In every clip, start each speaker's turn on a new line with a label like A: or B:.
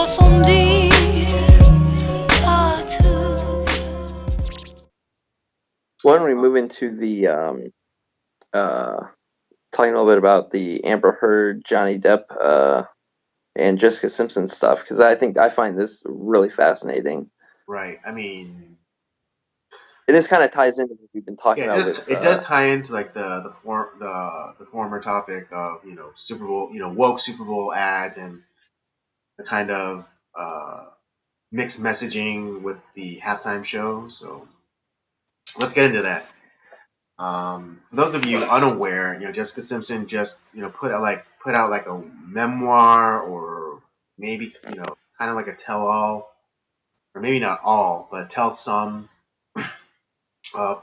A: sans dire à tout.
B: Why don't we move into the talking a little bit about the Amber Heard, Johnny Depp, and Jessica Simpson stuff, because I find this really fascinating.
C: Right. I mean,
B: And this kind of ties into what we've been talking
C: yeah,
B: about with.
C: it does tie into like the former topic of Super Bowl, woke Super Bowl ads and the kind of mixed messaging with the halftime show. So let's get into that. For those of you unaware, Jessica Simpson just put out like a memoir, or maybe kind of like a tell-all, or maybe not all, but tell some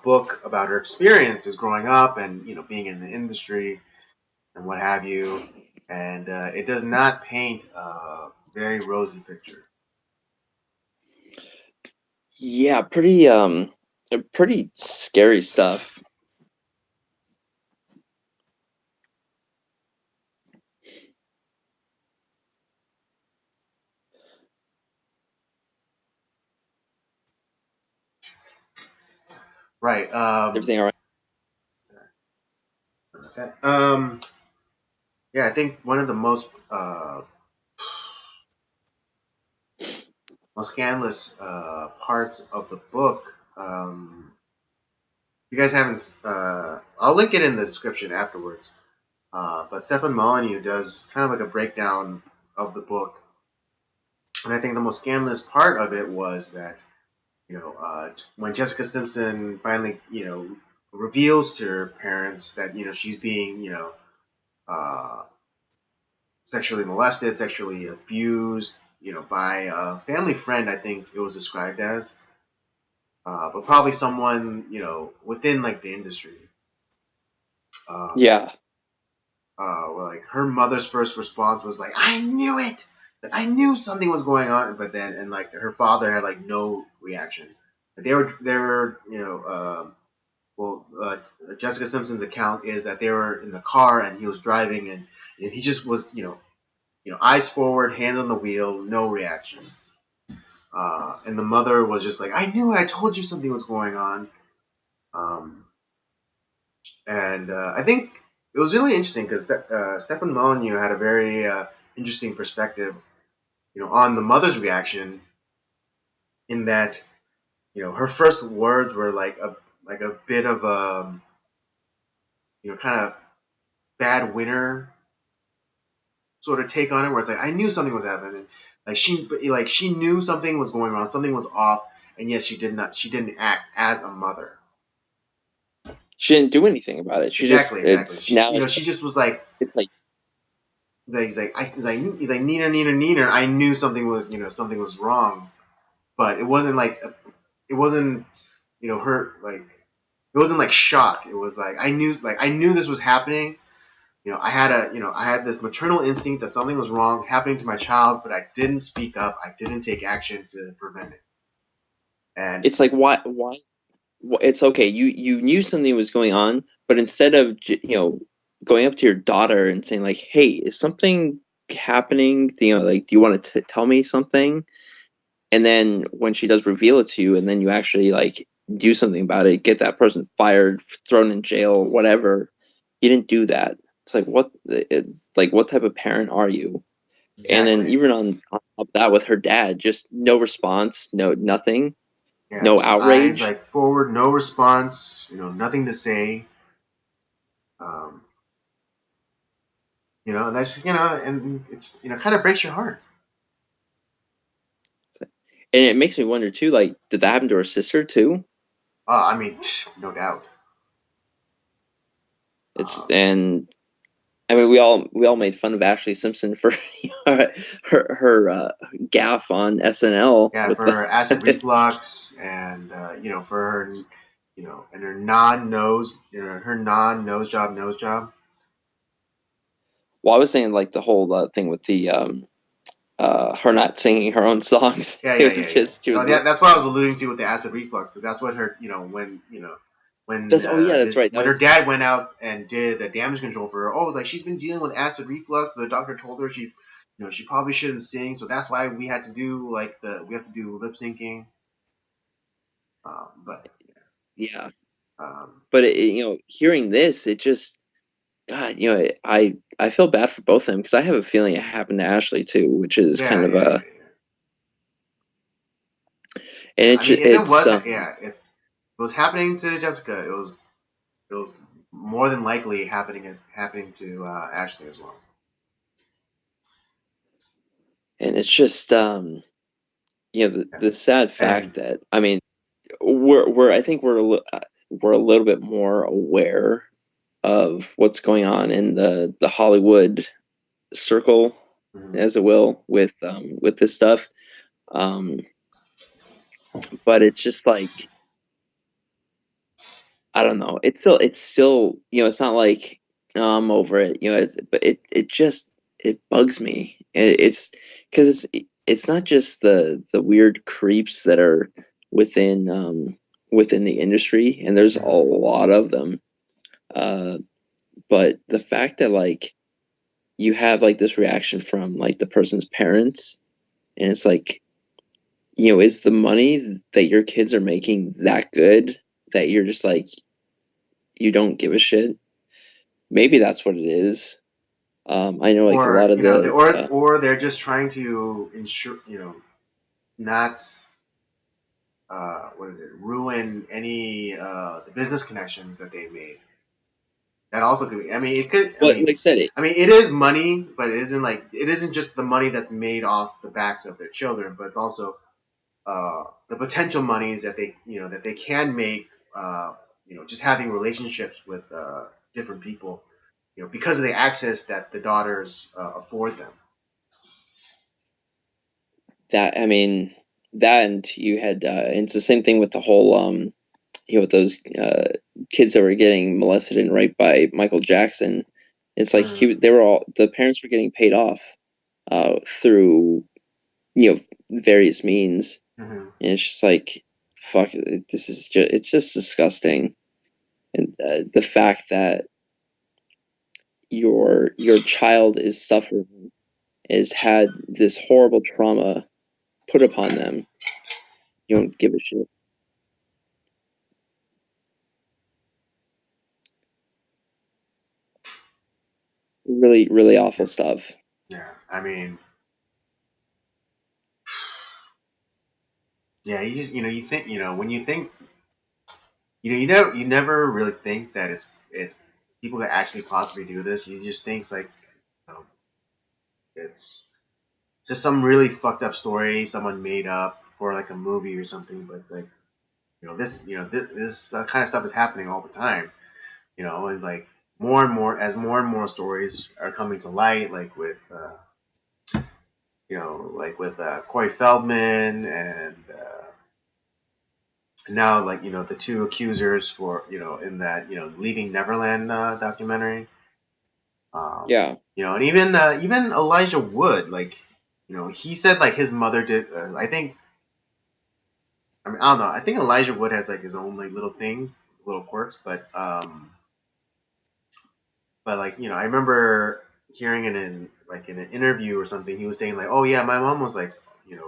C: book about her experiences growing up and being in the industry and what have you. And it does not paint a very rosy picture.
B: Yeah, pretty scary stuff.
C: Right.
B: Everything all right?
C: Yeah, I think one of the most scandalous parts of the book. You guys haven't. I'll link it in the description afterwards. But Stefan Molyneux does kind of like a breakdown of the book, and I think the most scandalous part of it was that when Jessica Simpson finally reveals to her parents that she's being uh, sexually molested, sexually abused, by a family friend. I think it was described as, but probably someone within like the industry.
B: Yeah.
C: Well, like her mother's first response was like, "I knew it. I knew something was going on." But then, and like her father had like no reaction. They were Jessica Simpson's account is that they were in the car and he was driving, and he just was eyes forward, hand on the wheel, no reaction. And the mother was just like, "I knew it. I told you something was going on." And I think it was really interesting because Stefan Molyneux had a very interesting perspective, on the mother's reaction. In that, her first words were like a bit of a kind of bad winner sort of take on it, where it's like, I knew something was happening. She knew something was going wrong, something was off, and yet she didn't act as a mother.
B: She didn't do anything about it.
C: Exactly. She just was like,
B: it's like
C: he's like Neener. I knew something was wrong, but it wasn't her like, it wasn't like shock. It was like I knew this was happening. I had this maternal instinct that something was wrong happening to my child, but I didn't speak up. I didn't take action to prevent it. And
B: it's like why it's okay. You knew something was going on, but instead of going up to your daughter and saying like, "Hey, is something happening? Do you want to tell me something?" And then when she does reveal it to you, and then you actually like do something about it, get that person fired, thrown in jail, whatever. You didn't do that. It's like what type of parent are you?
C: exactly.
B: And then even on top of that, with her dad, just no response, nothing.
C: Yeah,
B: No outrage.
C: Eyes like forward, no response. Nothing to say. Um, and that's and it's kind of breaks your heart.
B: And it makes me wonder too, like, did that happen to her sister too?
C: I mean, no doubt.
B: And I mean, we all made fun of Ashley Simpson for her gaffe on SNL.
C: Yeah, for her acid reflux, and for her, and her non-nose job nose job.
B: Well, I was saying like the whole thing with the her not singing her own songs.
C: Yeah.
B: It was just she was.
C: That's what I was alluding to with the acid reflux, because that's what her when when
B: Oh yeah, that's right. That
C: when her
B: was
C: dad went out and did a damage control for her. Oh, it was like she's been dealing with acid reflux. So the doctor told her she probably shouldn't sing. So that's why we had to do we have to do lip syncing. But
B: yeah.
C: um,
B: But hearing this, it just God, I feel bad for both of them because I have a feeling it happened to Ashley too, which is
C: yeah,
B: kind of
C: yeah, yeah,
B: and
C: yeah. I mean,
B: it's
C: if it was happening to Jessica, it was more than likely happening to Ashley as well.
B: and it's just
C: Yeah.
B: the sad
C: And
B: fact that I mean we're I think we're a little bit more aware of what's going on in the Hollywood circle,
C: mhm.
B: as it will, with this stuff. Um, but it's just like I don't know. It's still it's not like I'm over it. But it just it bugs me. It's because it's not just the weird creeps that are within within the industry, and there's a
C: Mhm.
B: lot of them. Uh, but the fact that like you have like this reaction from like the person's parents, and it's like is the money that your kids are making that good that you're just like you don't give a shit? Maybe that's what it is. I know like a lot
C: Or
B: of the
C: or they're just trying to ensure not what is it ruin any the business connections that they made. That also could be. I mean, it could.
B: but like I said it.
C: I mean, it is money, but it isn't just the money that's made off the backs of their children, but it's also the potential monies that they can make. Just having relationships with different people. Because of the access that the daughters afford them.
B: That I mean that and you had it's the same thing with the whole with those kids that were getting molested and raped by Michael Jackson. It's like
C: Mm-hmm.
B: they were all the parents were getting paid off through various means,
C: Mm-hmm.
B: and it's just like fuck, this is just it's just disgusting. And the fact that your child is suffering, has had this horrible trauma put upon them, you don't give a shit. Really, really awful stuff.
C: Yeah, I mean, yeah, you think when you think you never really think that it's people that actually possibly do this. You just think it's like you know, it's it's just some really fucked up story someone made up for like a movie or something. But it's like this kind of stuff is happening all the time. And like more and more stories are coming to light, like with Corey Feldman and now like the two accusers for in that Leaving Neverland documentary.
B: Yeah.
C: And even Elijah Wood, like he said like his mother did. I don't know. I think Elijah Wood has like his own like little thing, little quirks, but like I remember hearing it in like in an interview or something. He was saying like, oh yeah, my mom was like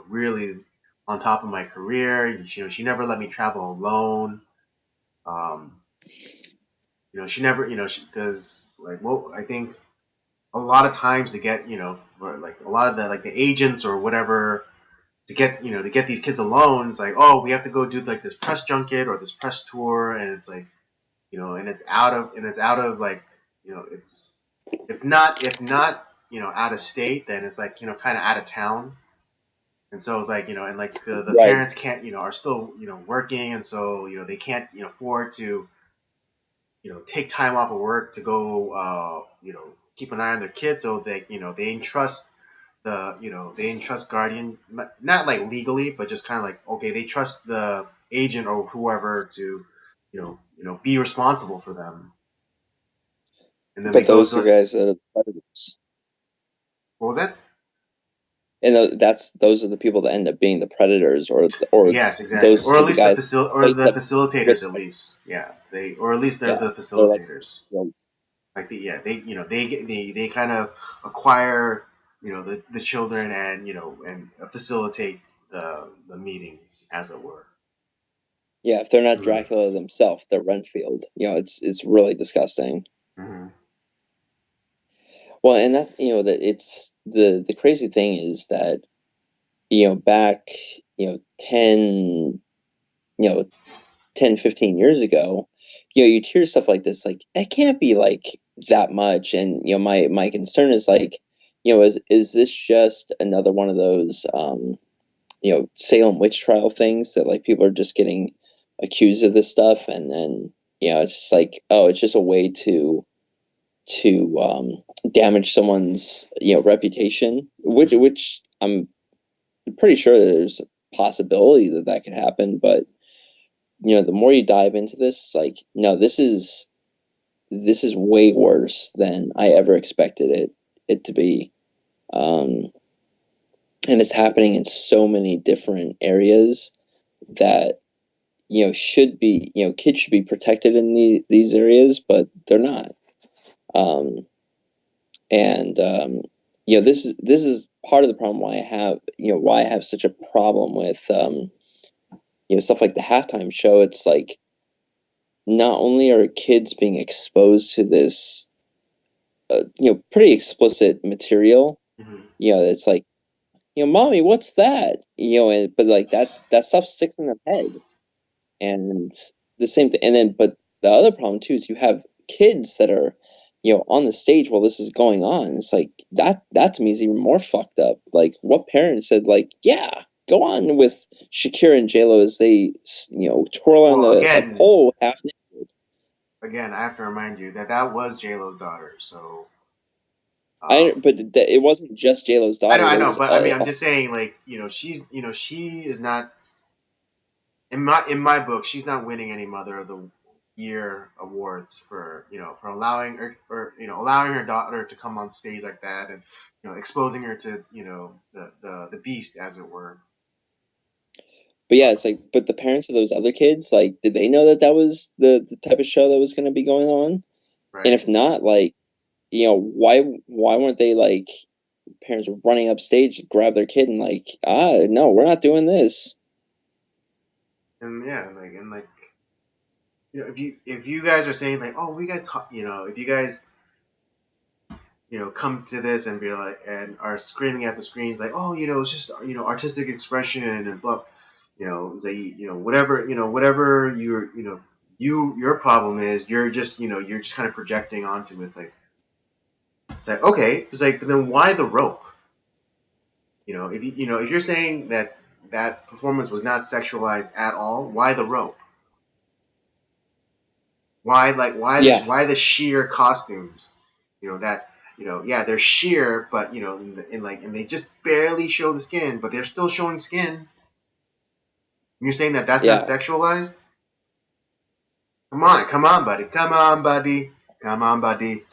C: really on top of my career. She never let me travel alone. Um, she never because like I think a lot of times to get for, like a lot of the like the agents or whatever to get these kids alone. It's like, oh, we have to go do like this press junket or this press tour, and it's like and it's out of like it's if not out of state, then it's like kind of out of town. And so it's like and like the
B: Right.
C: parents can't are still working, and so they can't afford to take time off of work to go keep an eye on their kids. So they entrust they entrust guardian, not like legally, but just kind of like, okay, they trust the agent or whoever to be responsible for them. And then they
B: But
C: go
B: those are
C: to
B: guys that are predators.
C: what was that?
B: and those are the people that end up being the predators, or
C: Yes, exactly.
B: those
C: Or at
B: are the
C: least the
B: guys place that
C: facilitators,
B: with,
C: at least. Yeah, or at least they're
B: yeah,
C: the
B: they're like,
C: facilitators.
B: you know,
C: Like they kind of acquire the children and and facilitate the meetings, as it were.
B: yeah, if they're not
C: Mm-hmm.
B: Dracula themselves, they're Renfield. It's really disgusting.
C: Mm-hmm.
B: Well, and that, that it's the crazy thing is that, back, 10, you know 10, 15 years ago, you'd hear stuff like this, like, it can't be like that much. And, my concern is like, is this just another one of those, Salem witch trial things that, like, people are just getting accused of this stuff, and then, it's just like, oh, it's just a way to damage someone's, reputation,
C: Mm-hmm.
B: which I'm pretty sure there's a possibility that that could happen. But, the more you dive into this, like, no, this is way worse than I ever expected it to be. Um, and it's happening in so many different areas that, should be, kids should be protected in these areas, but they're not. Um, and this is part of the problem why I have such a problem with, stuff like the halftime show. It's like, not only are kids being exposed to this, pretty explicit material,
C: Mm-hmm.
B: it's like, mommy, what's that? But like that stuff sticks in their head. And the same thing. And then, but the other problem too is you have kids that are, on the stage while this is going on. It's like that to me is even more fucked up. Like, what parent said, like, yeah, go on with Shakira and JLo as they, twirl on
C: Well,
B: a pole half naked.
C: again, I have to remind you that that was J Lo's daughter. So
B: But it wasn't just JLo's daughter.
C: I
B: There
C: know,
B: was
C: but I mean, I'm just saying, like, she is not in my book. She's not winning any Mother of the Year awards for for allowing her allowing her daughter to come on stage like that, and exposing her to the beast, as it were.
B: But yeah, it's like, but the parents of those other kids, like, did they know that that was the type of show that was going to be going on? And
C: Right.
B: if not, like, why weren't they, like, parents running up stage to grab their kid and, like, no, we're not doing this.
C: And yeah, like if you guys are saying like, oh, we guys talk, if you guys come to this and be like and are screaming at the screens like, oh, it's just artistic expression and blah, it's like whatever your problem is, you're just you're just kind of projecting onto it. It's like okay, it's like, but then why the rope? If if you're saying that that performance was not sexualized at all, why the rope?
B: Yeah,
C: Why the sheer costumes? That yeah, they're sheer, but and they just barely show the skin, but they're still showing skin. And you're saying that that's not
B: yeah.
C: sexualized? Come on, buddy, come on, buddy, come on, buddy.